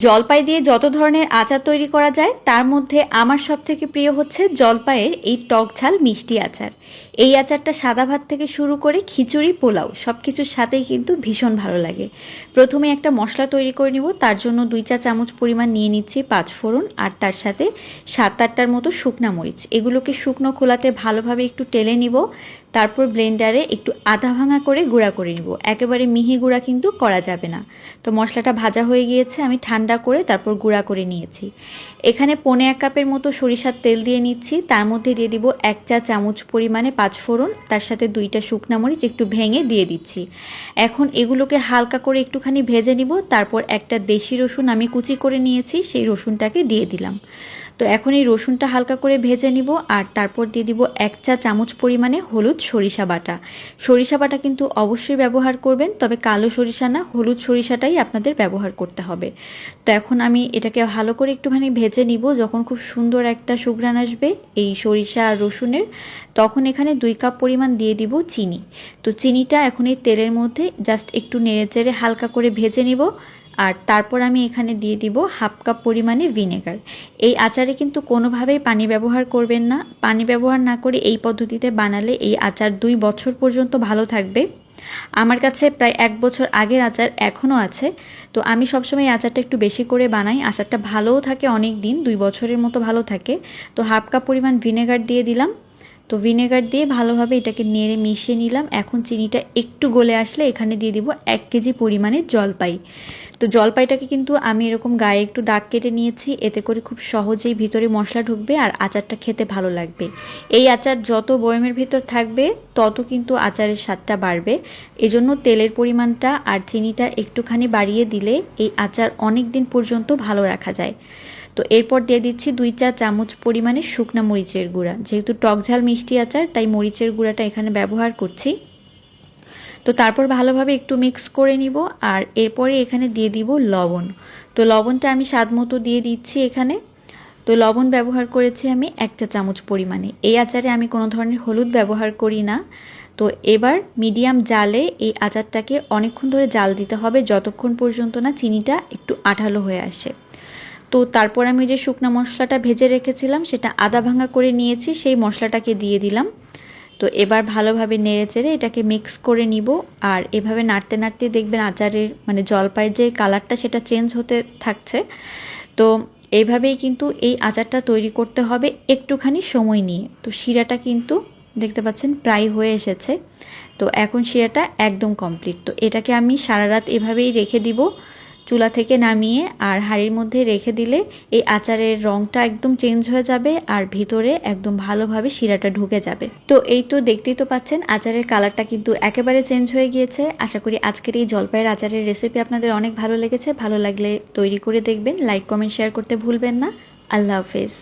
জলপাই দিয়ে যত ধরনের আচার তৈরি করা যায় তার মধ্যে আমার সবথেকে প্রিয় হচ্ছে জলপাইয়ের এই টক ঝাল মিষ্টি আচার। এই আচারটা সাদা ভাত থেকে শুরু করে খিচুড়ি, পোলাও সব কিছুর সাথেই কিন্তু ভীষণ ভালো লাগে। প্রথমে একটা মশলা তৈরি করে নিব। তার জন্য 2 চা চামচ পরিমাণ নিয়ে নিচ্ছি পাঁচফোড়ন, আর তার সাথে 7-8টার মতো শুকনা মরিচ। এগুলোকে শুকনো খোলাতে ভালোভাবে একটু টেলে নিব। তারপর ব্লেন্ডারে একটু আধা ভাঙা করে গুঁড়া করে নিব। একেবারে মিহি গুঁড়া কিন্তু করা যাবে না। তো মশলাটা ভাজা হয়ে গিয়েছে, আমি ঠান্ডা করে তারপর গুঁড়া করে নিয়েছি। এখানে 1.25 কাপের মতো সরিষার তেল দিয়ে নিচ্ছি। তার মধ্যে দিয়ে দিব 1 চা চামচ পরিমাণে পাঁচফোড়ন, তার সাথে 2টা শুকনা মরিচ একটু ভেঙে দিয়ে দিচ্ছি। এখন এগুলোকে হালকা করে একটুখানি ভেজে নিব। তারপর একটা দেশি রসুন আমি কুচি করে নিয়েছি, সেই রসুনটাকে দিয়ে দিলাম। তো এখন এই রসুনটা হালকা করে ভেজে নিব। আর তারপর দিয়ে দিব 1 চা চামচ পরিমাণে হলুদ সরিষা বাটা। সরিষা বাটা কিন্তু অবশ্যই ব্যবহার করবেন, তবে কালো সরিষা না, হলুদ সরিষাটাই আপনাদের ব্যবহার করতে হবে। তো এখন আমি এটাকে ভালো করে একটুখানি ভেজে নিব। যখন খুব সুন্দর একটা সুঘ্রাণ আসবে এই সরিষা আর রসুনের, তখন এখানে 2 কাপ পরিমাণ দিয়ে দিব চিনি। তো চিনিটা এখন এই তেলের মধ্যে জাস্ট একটু নেড়েচেড়ে হালকা করে ভেজে নিব। আর তারপর আমি এখানে দিয়ে দিব 1/2 কাপ পরিমাণে ভিনেগার। এই আচারে কিন্তু কোনোভাবেই পানি ব্যবহার করবেন না। পানি ব্যবহার না করে এই পদ্ধতিতে বানালে এই আচার 2 বছর পর্যন্ত ভালো থাকবে। আমার কাছে প্রায় 1 বছর আগের আচার এখনও আছে। তো আমি সবসময় আচারটা একটু বেশি করে বানাই। আচারটা ভালোও থাকে, অনেক দিন 2 বছরের মতো ভালো থাকে। তো 1/2 কাপ পরিমাণ ভিনেগার দিয়ে দিলাম। তো ভিনেগার দিয়ে ভালোভাবে এটাকে নেড়ে মিশিয়ে নিলাম। এখন চিনিটা একটু গলে আসলে এখানে দিয়ে দিব 1 কেজি পরিমাণে জলপাই। তো জলপাইটাকে কিন্তু আমি এরকম গায়ে একটু দাগ কেটে নিয়েছি, এতে করে খুব সহজেই ভিতরে মশলা ঢুকবে আর আচারটা খেতে ভালো লাগবে। এই আচার যত বয়মের ভিতর থাকবে তত কিন্তু আচারের স্বাদটা বাড়বে। এজন্য তেলের পরিমাণটা আর চিনিটা একটুখানি বাড়িয়ে দিলে এই আচার অনেক দিন পর্যন্ত ভালো রাখা যায়। তো এরপর দিয়ে দিচ্ছি 2 চা চামচ পরিমাণে শুকনা মরিচের গুঁড়া। যেহেতু টক ঝাল মিষ্টি আচার, তাই মরিচের গুঁড়াটা এখানে ব্যবহার করছি। তো তারপর ভালোভাবে একটু মিক্স করে নিব। আর এরপরে এখানে দিয়ে দিব লবণ। তো লবণটা আমি স্বাদ মতো দিয়ে দিচ্ছি এখানে। তো লবণ ব্যবহার করেছি আমি 1 চা চামচ পরিমাণে। এই আচারে আমি কোনো ধরনের হলুদ ব্যবহার করি না। তো এবার মিডিয়াম জালে এই আচারটাকে অনেকক্ষণ ধরে জাল দিতে হবে, যতক্ষণ পর্যন্ত না চিনিটা একটু আঠালো হয়ে আসে। তো তারপর আমি যে শুকনা মশলাটা ভেজে রেখেছিলাম সেটা আধা ভাঙা করে নিয়েছি, সেই মশলাটাকে দিয়ে দিলাম। তো এবার ভালোভাবে নেড়েচেড়ে এটাকে মিক্স করে নিব। আর এভাবে নাড়তে নাড়তে দেখবেন আচারের মানে জলপাইয়ের যে কালারটা সেটা চেঞ্জ হতে থাকছে। তো এইভাবেই কিন্তু এই আচারটা তৈরি করতে হবে একটুখানি সময় নিয়ে। তো শিরাটা কিন্তু দেখতে পাচ্ছেন প্রায় হয়ে এসেছে। তো এখন শিরাটা একদম কমপ্লিট। তো এটাকে আমি সারা রাত এভাবেই রেখে দিব, চুলা থেকে নামিয়ে আর হাঁড়ির মধ্যে রেখে দিলে এই আচারের রঙটা একদম চেঞ্জ হয়ে যাবে আর ভিতরে একদম ভালোভাবে শিরাটা ঢুকে যাবে। তো এই তো দেখতেই তো পাচ্ছেন আচারের কালারটা কিন্তু একেবারে চেঞ্জ হয়ে গিয়েছে। আশা করি আজকের এই জলপাইয়ের আচারের রেসিপি আপনাদের অনেক ভালো লেগেছে। ভালো লাগলে তৈরি করে দেখবেন, লাইক কমেন্ট শেয়ার করতে ভুলবেন না। আল্লাহ হাফেজ।